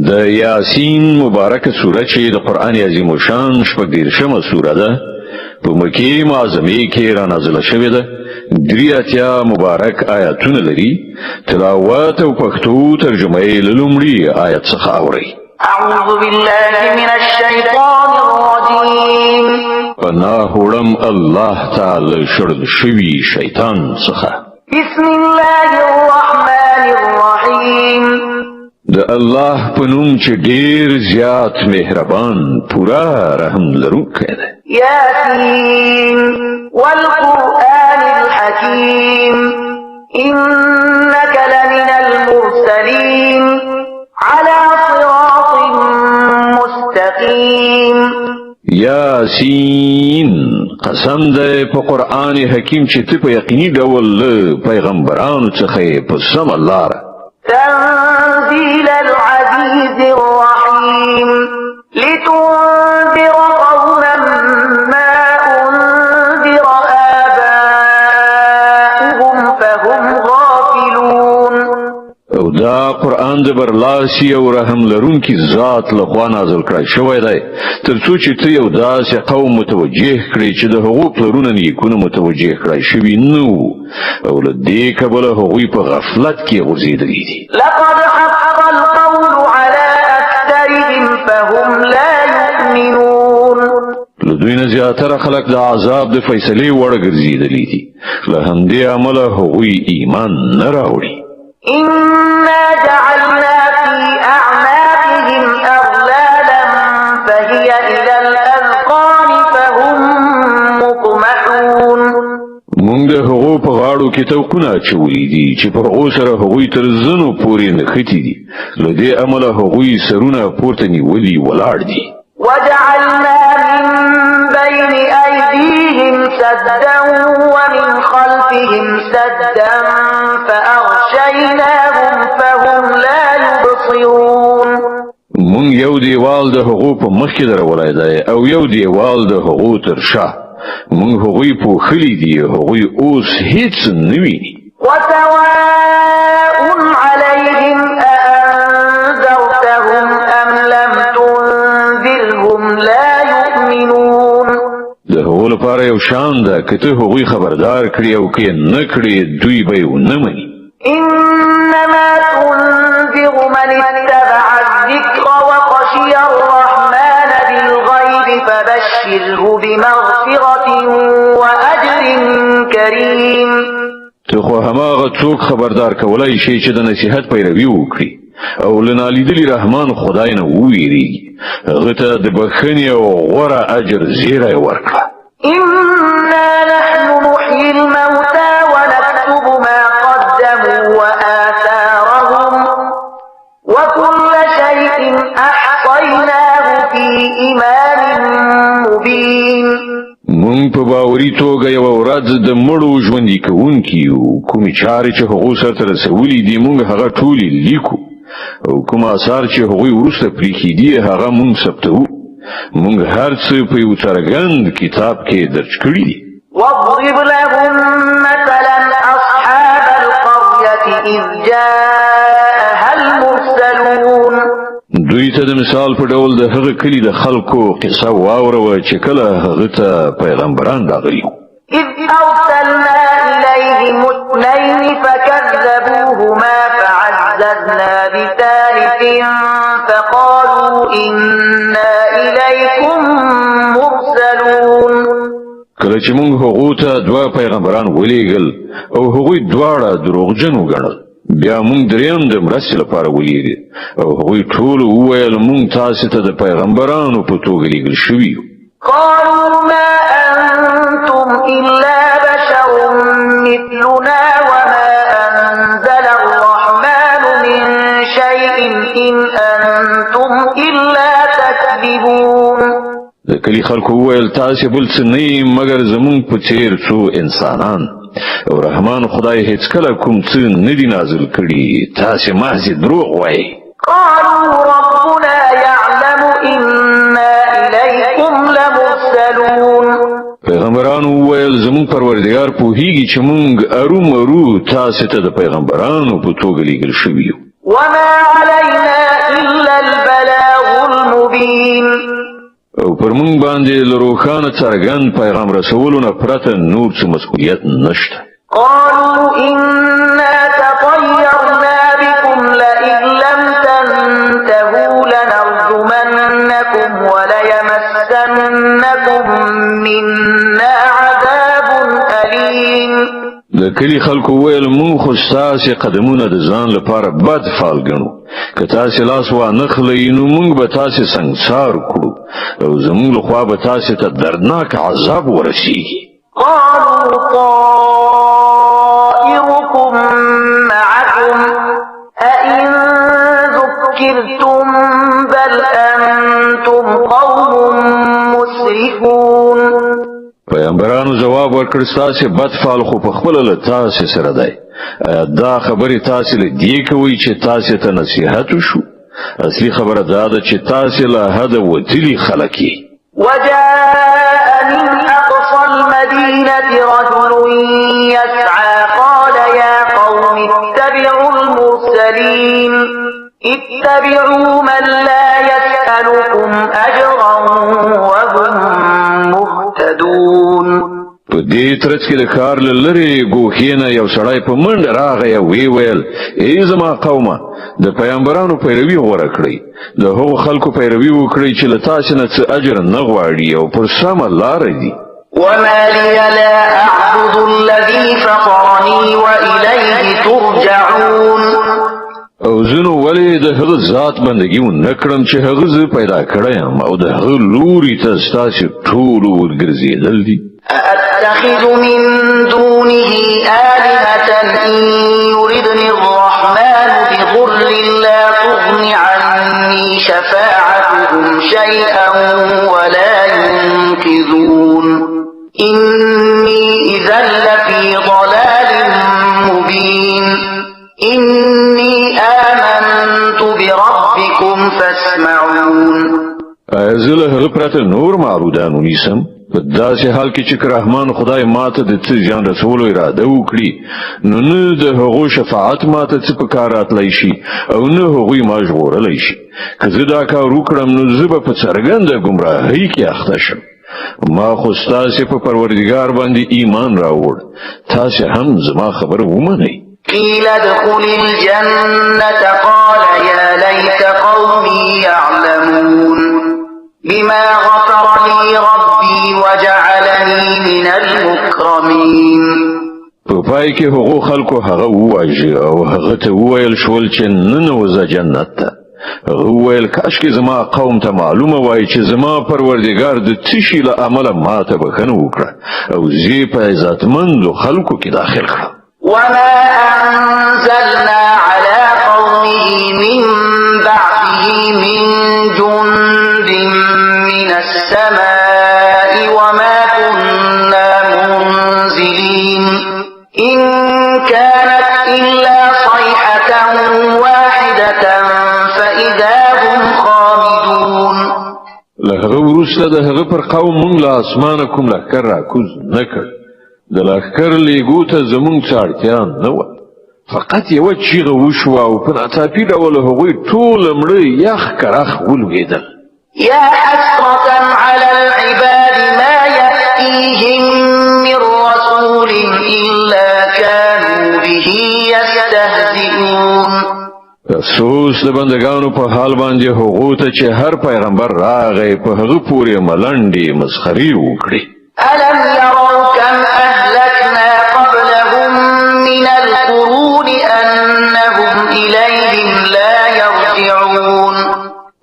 د یاسین مبارکه سوره چې د قران عظیم الشان شپږ سوره ده په مکه معظمه کې را نازله شوې ده. دریاتیا مبارک آیاتونه لري. تلاوت او پښتو ترجمه یې لومړی آیت څخه اوري. اعوذ بالله من الشیطان الرجیم. پناه وړم الله تعالی شړل شوی شیطان څخه. بسم الله الرحمن الرحیم. د الله په نوم چې ډیر زیات مهربان پورا رحم لرونکی دی. یاسین والقرآن الحکیم انك لمن المرسلین على صراط مستقیم. یاسین قسم ده په قرآن حکیم چې ته په یقیني ډول پیغمبرانو څخه په سمه لاره. تنزيل العزيز الرحيم لتنذر قوما ما أنذر آباؤهم فهم غافلون. او دا قرآن د برلاسی او رحم لرونکي ذات لخوا نازل کړی شوی دی ترڅو چې ته یو داسې قوم متوجه کړي چې د هغو پلرونه نیکونه متوجه کړی شوي نه وو او له دې کبله هغوی په غفلت کې غورځېدلي دي. لقد حق القول على أكثرهم فهم لا يؤمنون. له دوی نه زیاتره خلک د عذاب د فیصلې وړ ګرځېدلي دي له همدې امله هغوی ایمان نه راوړي. إنا جعلنا في أعناقهم أغلالا فهي إلى الأذقان فهم مقمحون. مونږ د هغو په غاړو کې توقونه اچولي دي چې پر هغو سره هغوی تر زنو پورې نښتي دي له دې امله هغوی سرونه پورته نیولي ولاړ دي. وجعلنا من بين أيديهم سدا ومن خلفهم سدا فأغشيناهم فهم لا يبصرون. مونږ یو دیوال د هغو په مخ کې درولای دی او یو دیوال د هغو تر شا. مونږ هغوی پوښلي دي هغوی اوس هیڅ نه ویني. وسواء عليهم أأنذرتهم أم لم تنذرهم لا يؤمنون. د هغو لپاره یو شان ده که ته هغوی خبردار کړي او که نه کړي دوی به یې ونه مني. إنما تنذر من اتبع الذكر وخشي الرحمن بالغيب فبشره بمغفرة وأجر كريم. ته خو هماغه څوک خبردار کولای شي چې د نصیحت پیروي وکړي او له نالیدلي رحمان خدای نه وویریږي هغه ته د بخښنې او غوره اجر زیری ورکړه. إنا نحن نحيي الموتى ونكتب ما قدموا وآثارهم وكل شيء أحصيناه في إمام مبين. مونږ په باوري توګه یوه ورځ د مړو ژوندي کوونکي یو کومې چارې چې هغو سرته رسولي دي مونږ هغه ټولې لیکو او کوم آثار چې هغوی وروسته پرېښي دي هغه مونږ ثبتوو. مونږ هر څه په یو څرګند کتاب کې درج کړي دي. واضرب لهم مثلا أصحاب القرية إذ جاءها المرسلون. دوی ته د مثال په ډول د هغه کلی د خلکو قصه واوروه چې کله هغه ته پیغمبران راغلي. إذ أرسلنا إليهم اثنين فكذبوهما فعززنا بثالث فقالوا إنا إليكم مرسلون. کله چې موږ هغو ته دوه پیغمبران ولېږل او هغوی دواړه دروغجن وګڼل بیا موږ دریم د مرستې لپاره ولېږه او هغوی ټول وویل موږ تاسو ته د پیغمبرانو په توګه لېږل شوي یو. قالوا ما أنتم إلا بشر مثلنا وما أنزل الرحمن من شيء إن أنتم إلا تكذبون. د کلی خلکو وویل تاسې بل څه نه یې مګر زموږ په څېر څو انسانان او رحمان خدای هیڅکله کوم څه نه دي نازل کړي تاسې محض دروغ وایئ. قالوا ربنا يعلم إنا إليكم لمرسلون. پیغمبرانو وویل زموږ پروردګار پوهیږي چې موږ ارومرو تاسې ته د پیغمبرانو په توګه لېږل شوي یو. وما علينا إلا پر مونږ باندې له روښانه څرګند پیغام رسولو نه پرته نور څه مسؤلیت نشته. قالوا إنا تطيرنا بكم لئن لم تنتهوا لنرجمنكم وليمسنكم منا عذاب أليم. د کلی خلکو ویل مونږ خو ستاسې قدمونه د ځان لپاره بد فال ګڼو، که تاسې لاس وانخلئ نو مونږ به تاسې سنګسار کړو او زمونږ لخوا به تاسې ته دردناک عذاب ورسیږي. قالوا طائركم معكم أئن ذكرتم بل أنتم قوم مسرفون. پیغمبرانو جواب ورکړ ستاسې بد فال خو په خپله له تاسې سره دی. دا خبرې تاسې له دې کوئ چې تاسې ته نصیحت وشو؟ اصلي خبره دا ده چې تاسې له حده وتلي خلک یې. وجاء من أقصى المدينة رجل يسعى قال يا قوم اتبعوا المرسلين اتبعوا من لا يسألكم أجرا وهم مهتدون. په دې ترڅ کې د ښار له لرې ګوښې نه یو سړی په منډه راغی او ویې ویل ای زما قومه د پیغمبرانو پیروي غوره کړئ، د هغو خلکو پیروي وکړئ چې له تاسې نه څه اجر نه غواړي او پر سمه لاره دي. وما لي لا أعبد الذي فطرني وإليه ترجعون. او زنو ولې د هغه ذات بندګي ونه کړم چې هغه زه پیدا کړی یم او د هغه لوري ته ستاسې ټولو ورګرځېدل دي. أأتخذ من دونه آلهة إن يردني الرحمن بضر لا تغن عني شفاعتهم شيئا ولا ينقذون. إني إذا لفي ضلال مبين. إني آمنت بربكم فاسمعون. زه له هغه پرته نور معبودان ونیسم؟ په داسې حال کې چې رحمان خدای ماته د څه ځان رسولو اراده وکړي نو نه د هغو شفاعت ماته څه په کار راتلی شي او نه هغوی ما ژغورلی شي. که زه دا کار وکړم نو زه به په څرګنده ګمراهۍ کې اخته شم. ما خو ستاسې په پروردګار باندې ایمان راوړ، تاسې هم زما خبره ومنئ. قيل ادخل الجنة قال يا ليت قومي يعلمون بما غفر لي ربي وجعلني من المكرمين. په پای کې هغو خلکو هغه وواژه او هغه ته وویل شول چې ننوځه جنت ته. هغه وویل کاشکې زما قوم ته معلومه وای چې زما پروردګار د څه شي له امله ماته بښنه وکړه او زه یې په عزتمندو خلکو کې داخل کړم. وما أنزلنا على قومه من بعده من جند من السماء وما كنا منزلين. إن كانت إلا صيحة واحدة فإذا هم خامدون. لهغه وروسته د هغه پر قوم مونږ له اسمانه کوم لښکر راکوز نه کړ. د لښکر لیږو ته زمونږ څه اړتیا نه وه، فقط یوه چیغه وشوه او په ناڅاپي ډول هغوی ټول مړه یخ کرخ ولوېدل. يا حسرة على العباد ما يأتيهم من رسول إلا كانوا به يستهزئون. افسوس د بندگانو په حال باندې هغو ته چې هر پیغمبر راغی په هغه پورې ملنډې مسخرې وکړي. ألم يروا كم أهلكنا قبلهم من القرون أنهم إليهم لا يرجعون.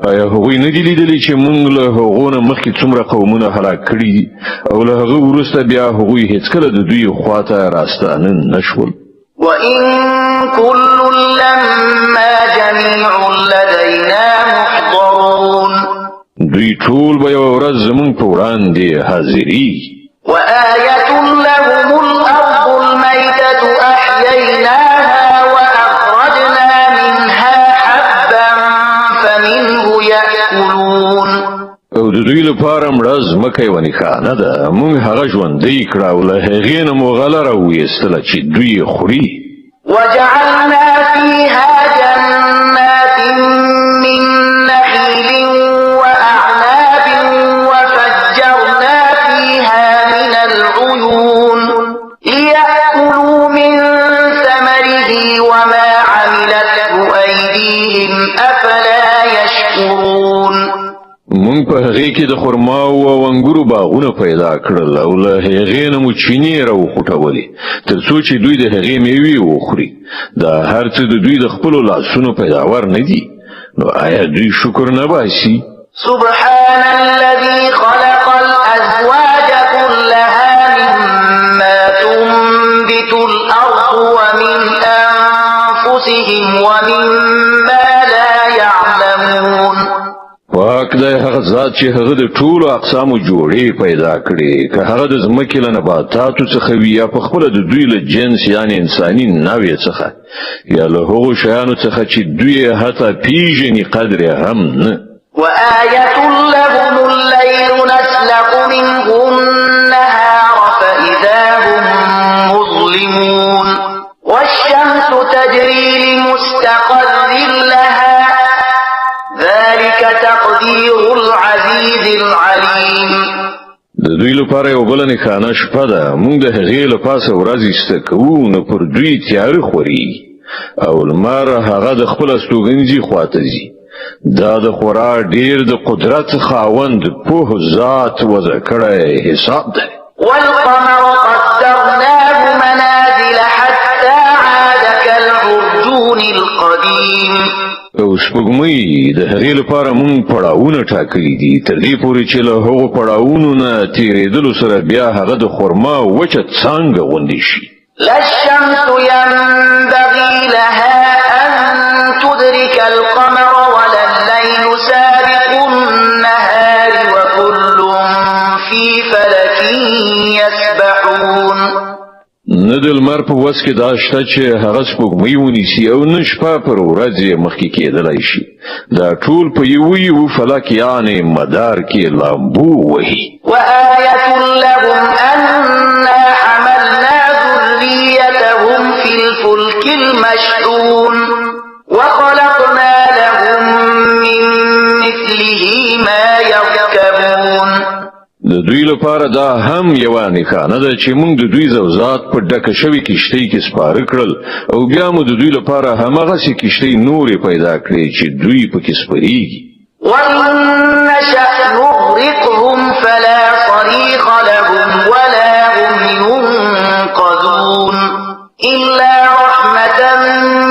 آیا هغوی نه دي لیدلي چې موږ له هغو نه مخکې څومره قومونه هلاک کړي دي او له هغه وروسته بیا هغوی هیڅکله د دوی خواته راستانه نشول؟ وإن كل لما جميع لدينا محضرون. دوی ټول به یوه ورځ زموږ په وړاندې حاضرېږي. وآية لهم الأرض الميتة أحييناها وأخرجنا منها حبا فمنه يأكلون. او د دوی لپاره مړه ځمکه یوه نښانه ده، موږ هغه ژوندۍ کړه او له هغې نه مو غله راویستله چې دوی یې خوري. وجعلنا فيها جنات من نخيل وأعناب وفجر أفلا يشكرون مونږ په هغه کې د خرماو او انګورو باغونه پیدا کړل او له هغې نه مو چینې راوخوټولې تر څو چې دوی د هغې میوې وخوري دا هر څه د دوی د خپلو لاسونو پیداوار نه دي نو آیا دوی شکر نه باسي سبحان الذي خلق الأزواج كلها مما تنبت الأرض ومن أنفسهم ومما لا يعلمون پاک دی هغه ذات چې هغه د ټولو اقسامو جوړې پیدا کړي که هغه د ځمکې له نباتاتو څخه وي یا په خپله د دوی له جنس یعنې انساني نوع څخه یا له هغو شیانو څخه چې دوی حتی پیژني قدر هم نه وآية لهم الليل نسلق منه النهار فإذا هم مظلمون والشمس تجري لمستقر لها ذلك تقدير العزيز العليم د دوی لپاره یو بل نښانه شپه ده موږ د هغې له پاسه ورځ ایسته کوو نو پر دوی تیاره خوري او لمر هغه د خپل استوګنځي خواته ځي دا د خورا ډیر د قدرت خاوند په ذات وضع کړی حساب ده والقمر قدرناه منازل حتى عاد كالعرجون القديم او سپوږمۍ د هغې لپاره مونږ پړاوونه ټاکلي دي تر دې پورې چې له هغو پړاوونو نه تېرېدلو سره بیا هغه د خرما وچه څانګه غوندې شي لا الشمس ينبغي لها أن تدرك القمر ولا الليل سابق النهار وكل في فلك يسبحون نه د لمر په وس کې دا شته چې هغه سپوږمۍ ونیسي او نه شپه پر ورځ یې مخکې کېدلی شي دا ټول په یو فلک یعنې مدار کې لامبو وهي وآية لهم أنا حملنا ذريتهم في الفلك المشحون وخلقنا لهم من مثله ما يركبون د دوی لپاره دا هم یوه نښانه ده چې موږ د دوی زوزات په ډکه شوې کښتۍ کې سپاره کړل او بیا مو د دوی لپاره هماغسې کښتۍ نورې پیدا کړې چې دوی پکې سپریږي وإن نشأ نغرقهم فلا صريخ لهم ولا هم ينقذون إلا رحمة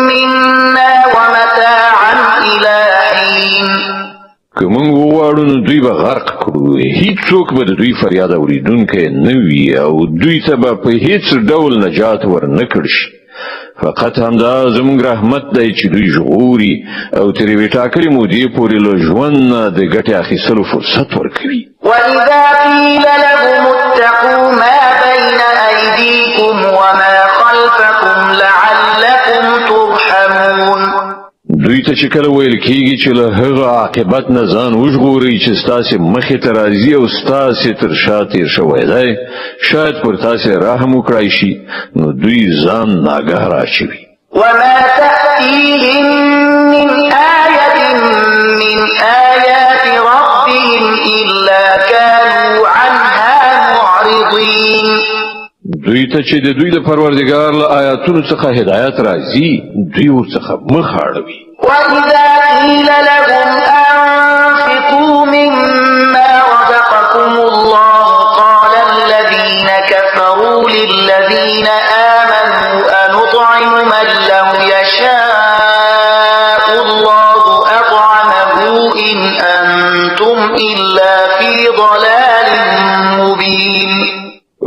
منا ومتاعا إلى حين که موږ وغواړو نو دوی به غرق کړو هیڅوک به د دوی فریاد اورېدونکی نه وي او دوی ته به په هیڅ ډول نجات ورنه کړل شي فقط همدا زموږ رحمت دی چې دوی ژغوري او تر یوې ټاکلې مودې پورې له ژوند نه د ګټې اخیستلو فرصت ورکوي وإذا قيل لهم اتقوا ما بين أيديكم وما خلفكم لعلكم ترحمون دوی ته چې کله ویل کېږي چې له هغه عاقبت نه ځان وژغورئ چې ستاسې مخې ته راځي او ستاسې تر شا تېر شوی دی شاید پر تاسې رحم وکړی شي نو دوی ځان ناګه راچوي وما تأتيهم من آية من آيات ربهم إلا كانوا عنها معرضين دوی ته چې د دوی د پروردګار له آیاتونو څخه هدایت راځي دوی ورڅخه مخ اړوي وإذا قيل لهم أنفقوا مما رزقكم الله قال الذين كفروا للذين آمنوا أنطعم من لو يشاء الله أطعمه إن أنتم إلا في ضلال مبين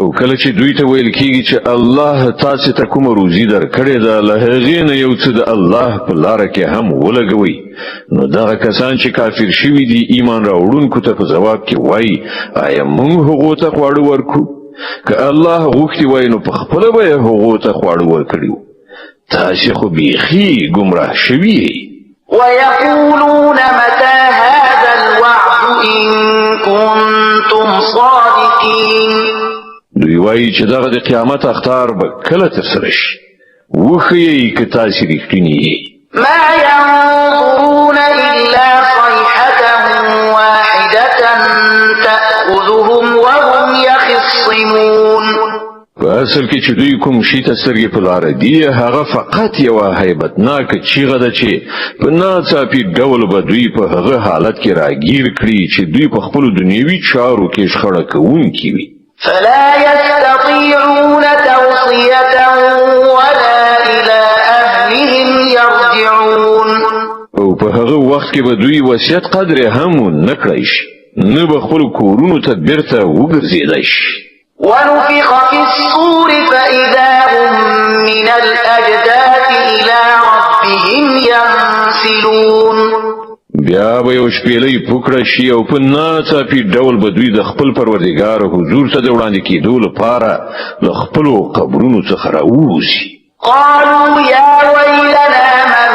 او کله چې دوی ته ویل کېږي چې الله تاسو ته کومه روزي درکړې ده له هغې نه یو څه د الله په لاره کې هم ولګوئ نو دغه کسان چې کافر شوي دي ایمان راوړونکو ته په ځواب کې وایي آیا موږ هغو ته خواړه ورکړو که الله غوښتي وای نو په خپله به یې هغو ته خواړه ورکړي تاسې خو بیخي ګمراه شوي یئ ويقولون متى هذا الوعد إن كنتم صادقين دوی وایي چې دغه د قیامت اخطار به کله ترسره شي وښیئ که تاسې رښتیني یئ ما ينظرون إلا صيحة واحدة تأخذهم وهم يخصمون اصل کې چې دوی کوم شي ته سترګې په لاره دي هغه فقط یو هیبتناک چیغه ده چې په ناڅاپي ډول به دوی په هغه حالت کې راګیر کړي چې دوی په خپل دنیوي چارو کې شخړه کوونکي وي. فلا يستطيعون توصية ولا إلى أهلهم يرجعون. او په هغه وخت کې به دوی وصیت قدر هم نه کړی شي نه به خپل کورونو ته بیرته وګرځېدای شي. ونفخ في الصور فإذا هم من الأجداث إلى ربهم ينسلون. بیا به یو شپېلۍ پوکړه شي او په ناڅاپي ډول به دوی د خپل پروردګار حضور ته د وړاندې کېدو لپاره له خپلو قبرونو څخه راووځي. قالوا يا ويلنا من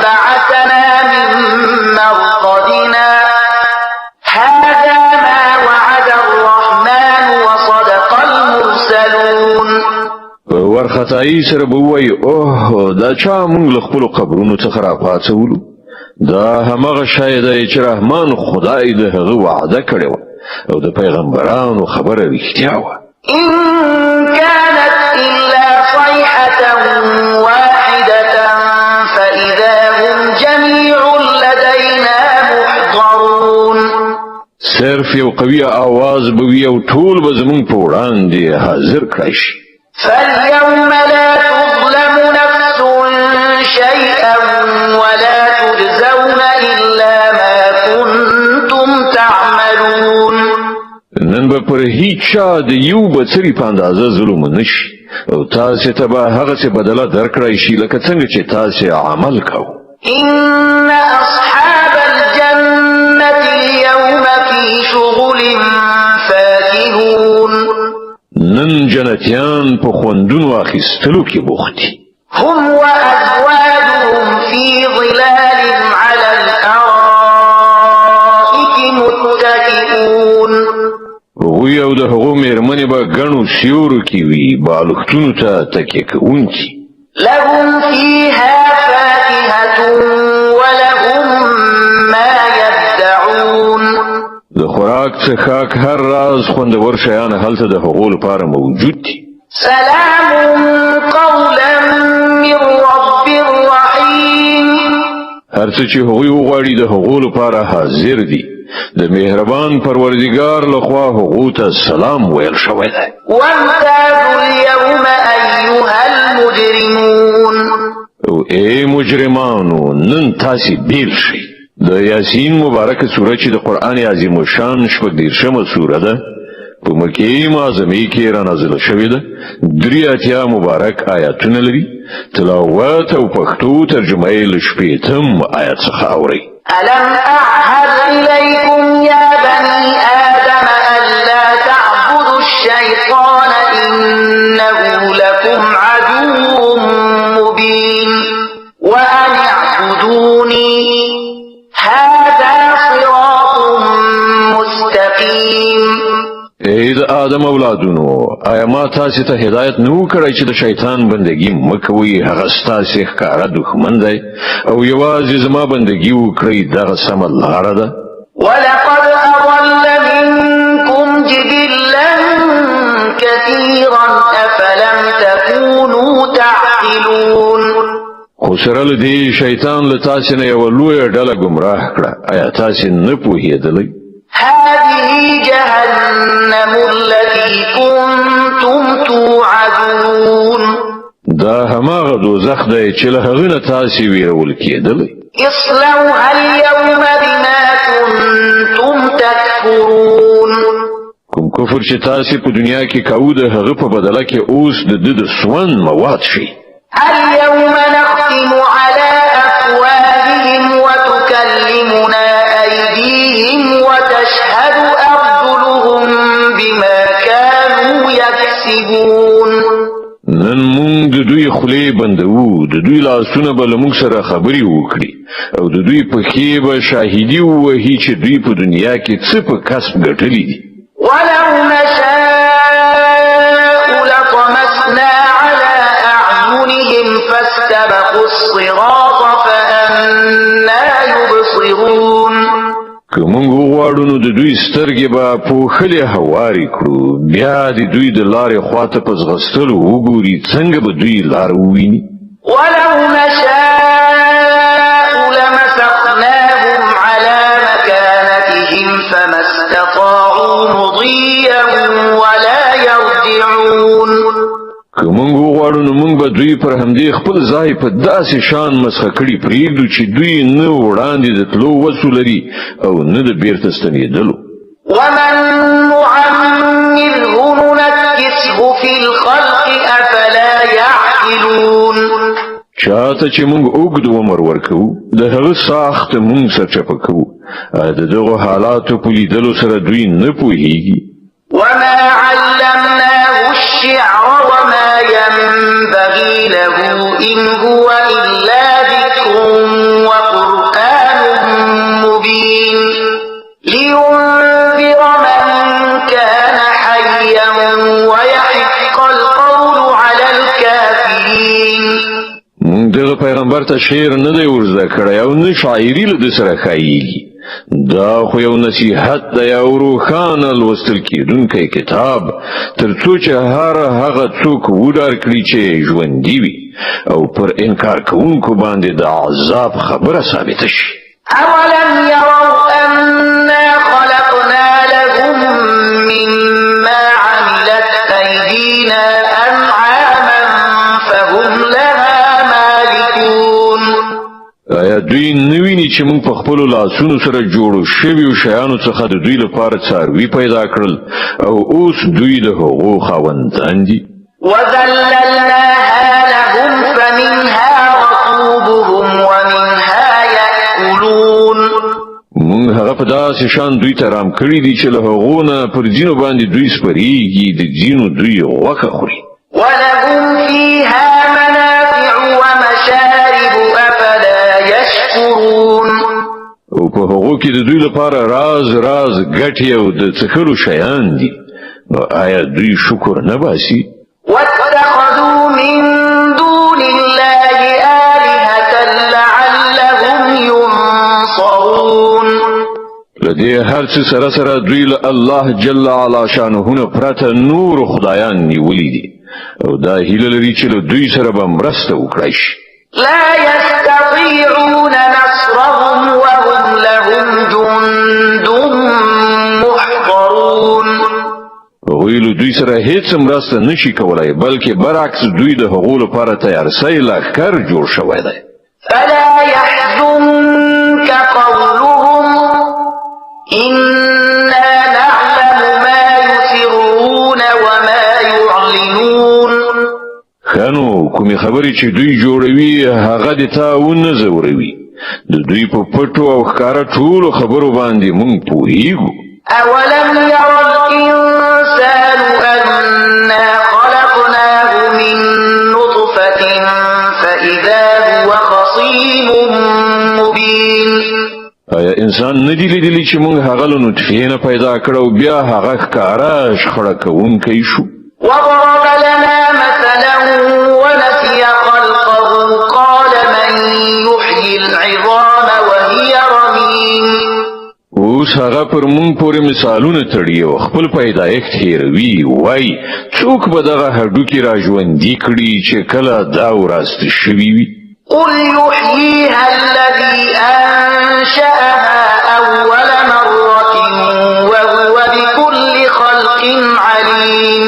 بعثنا من مرقدنا هذا ما وعد الرحمن وصدق المرسلون. ورختایي سره به وایي اوه دا چا موږ له خپلو قبرونو څخه راپاڅولو دا همغه شاید چې رحمان خدای د هغه وعده کړې وه او د پیغمبرانو خبره رښتیا وه. إن كانت إلا صيحة واحدة فإذا هم جميع لدينا محضرون. صرف یو قوي آواز به وي او ټول به زمونږ په وړاندې حاضر کړای شي. فاليوم لا تظلم نفس شيئا ولا تجزون إلا ما كنتم تعملون. نن به پر هیڅ چا د یو بڅري په اندازه ظلم نشي او تاسو ته به هغه څه بدله درکړای شي لکه څنګه چې تاسو عمل کوئ. إن أصحاب الجنة اليوم في شغل فاكهون. نن جنتیان په خوندونو اخیستلو کې بوخت دي. هم وأزواجهم في ظلال على الأرائك متكئون. وی او د هغو مېرمنې به ګڼو سیورو کې وي بالښتونو ته تکیه کوونکي. لهم فيها فاكهة ولهم ما يدعون. د خوراک څخه هر راز خوندور شیان هلته د هغو لپاره موجود دي. سلام قولا من رب رحيم. هر څه چې هغوی وغواړي د هغو لپاره حاضر دي. د مهربان پروردګار لخوا هغو ته سلام ویل شوی دی. وامتازوا اليوم أيها المجرمون. او ای مجرمانو نن تاسې بیل شئ. د یاسین مبارکه سوره چې د قرآن عظیم الشان 14مه سوره ده په مکې معظمې کې را نازله شوې ده. 83 مبارک آیاتونه لري. تلاوت او پښتو ترجمه یې له 8م آیت څخه اورئ. ألم أعهد إليكم يا بني آدم ألا تعبدوا الشيطان إنه لكم عدو مبين وأن اعبدوني هذا صراط مستقيم. ای د آدم اولادونو آیا ما تاسو ته هدایت نو کړی چې د شیطان بندگی مکوئ هغه ستاسو ښکارا دښمن دی او یوازې زما بندگی وکړئ دغه سمه لاره ده. ولقد أضل منكم جبلا كثيرا أفلم تكونوا تعقلون. خو سره له دې شیطان له تاسو نه یو لویه ډله ګمراه کړه آیا تاسو نه پوهېدلئ؟ هذه جهنم التي كنتم توعدون. دا هماغه دوزخ دی چې له هغه نه تاسو ویرول کېدلئ. اصلوها اليوم بما كنتم تكفرون. کوم کفر چې تاسو په دنیا کې کوو د هغه په بدله کې اوس د سون مواد شي. اليوم نختم على أفواههم وتكلمنا أيديهم وتشهد أرجلهم بما كانوا يكسبون. نن مونږ د دوی خولې بندوو د دوی لاسونه به له موږ سره خبرې وکړي او د دوی پښې به شاهدي ووهي چې دوی په دنیا کې څه په کسب ګټلي دي. ولو نشاء لطمسنا على أعينهم فاستبقوا الصراط فأنى يبصرون. که موږ وغواړو نو د دوی سترګې به پوښلې هوارې کړو، بیا د دوی د لارې خواته په ځغستلو وګوري څنګه به دوی لار وویني. ولو نشاء لمسخناهم على مكانتهم فما استطاعوا مضيا ولا يرجعون. که موږ وغواړو نو موږ به دوی پر همدې خپل ځای په داسې شان مسخه کړي پرېږدو چې دوی نه وړاندې د تلو وسو لري او نه د بیرته ستنېدلو. ومن نعمره ننكسه في الخلق افلا يعقلون. چاته چې موږ اوږد عمر ورکوو د هغه ساخت موږ سرچپه کوو، د دغو حالاتو په لیدلو سره دوی نه پوهیږي. وما علمناه الشعر وما ينبغي له إن هو إلا ذكر وقرآن مبين لينذر من كان حيا ويحق القول على الكافرين. دغه پیغمبر ته شعر نه دی ورزده کړی او نه شاعري له ده سره ښایيږي. دا خو یو نصیحت دی او روښانه لوستل کېدونکی کتاب، تر څو چې هغه څوک وډار کړي چې ژوندي وي او پر انکار کوونکو باندې د عذاب خبره ثابته شي. أولم يروا أنا خلقنا لهم مما عملت أيدينا أنعاما فهم لها مالكون. آیا دوی نویني چې موږ په خپلو لاسونو سره جوړو شویو شیانو څخه د دوی لپاره څاروي پیدا کړل او اوس دوی د هغو خاوندان دي؟ وذللناها لهم فمنها ركوبهم ومنها يأكلون. موږ هغه په داسې شان دوی ته رام کړي دي چې له هغو نه پر ځینو باندې دوی سپریږي، د ځینو دوی غوښه خوري. ولهم فيها منافع ومشارب أفلا يشكرون. او په هغو کې د دوی لپاره راز ګټې او د څښلو شیان دي، نو آیا دوی شکر نه باسي؟ واتخذوا من دون الله آلهة لعلهم ينصرون. لدې هر څه سره سره دوی له الله جل علا شانه پرته نور خدایان نیولي دي او دا هیله لري چې له دوی سره به مرسته وکړای شي. لا يستطيعون نصرهم وهم لهم جند محضرون. هغوی له دوی سره هیڅ مرسته نشي کولای، بلکې برعکس دوی د هغو لپاره تیار سوی لښکر جوړ شوی دی. فلا يحزنك قولهم إنا نعلم ما يسرون وما يعلنون. خانو کومې خبرې چې دوی جوړوي هغه د تا ونه ځوروي، د دوی په پټو او ښکاره ټولو خبرو باندې موږ پوهیږو. أولم ير الإنسان أنا خلقناه من نطفة فإذا هو خصيم مبين. آیا انسان ندی لیدلی چې موږ هغه له نطفې نه پیدا کړو بیا هغه ښکاره شخړه کوونکی شو؟ وضرب لنا مثلا ونسي خلقه قال من يحيي العظام وهي رميم. اوس هغه پر موږ پورې مثالونه تړي او خپل پیدایښت هیروي، وای څوک به دغه هډوکي را ژوندي کړي چې کله دا وراسته شوي وي؟ قل يحييها الذي أنشأها أول مرة وهو بكل خلق عليم.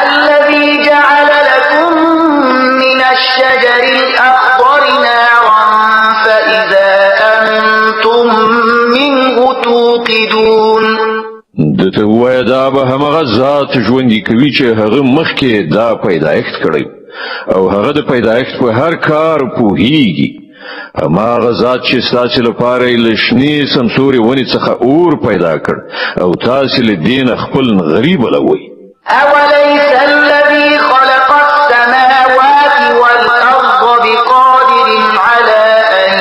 الذي جعل لكم من الشجر الأخضر نارا فإذا أنتم منه توقدون. دته وای دا به همغه ذات ژوندي کوي چې هغه مخکې دا پیدایښت کړی او هغه د پیدایښت په هر کار پوهیږي. هماغه ذات چې ستاسو لپاره له شنې سمسورې ونې څخه اور پیدا کړ او تاسو له دین خپل غریب لوي. أوليس الذي خلق السماوات والأرض بقادر على أن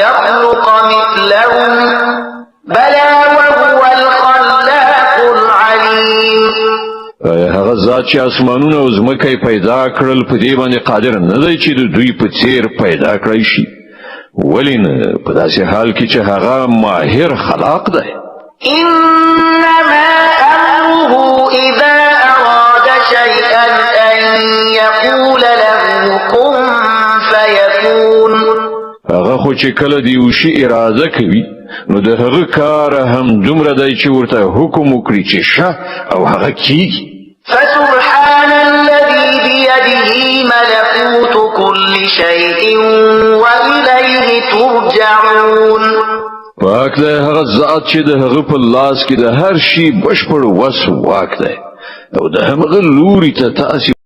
يخلق مثلهم بلى وهو الخلاق العليم. هغه ذات چې اسمانونه او ځمکه پیدا کړل په دې باندې قادر نه دی چې د دوی په څیر پیدا کړی شي؟ ولین په داسې حال کې چې هغه ماهر خلاق دی. إنما أمره إذا أراد شيئا أن يقول له كن فيكون. هغه خو چې کله دی یو شی اراده کوي نو د هغه کار هم دومره دی چې ورته حکم وکړي چې شه او هغه کیږي. فسبحان الذي بيده ملكوت كل شيء وإليه ترجعون. پاک دی هغه ذات چې د هغه په لاس کې د هر شي بشپړ وس واک دی او د هغه لوري ته تاسو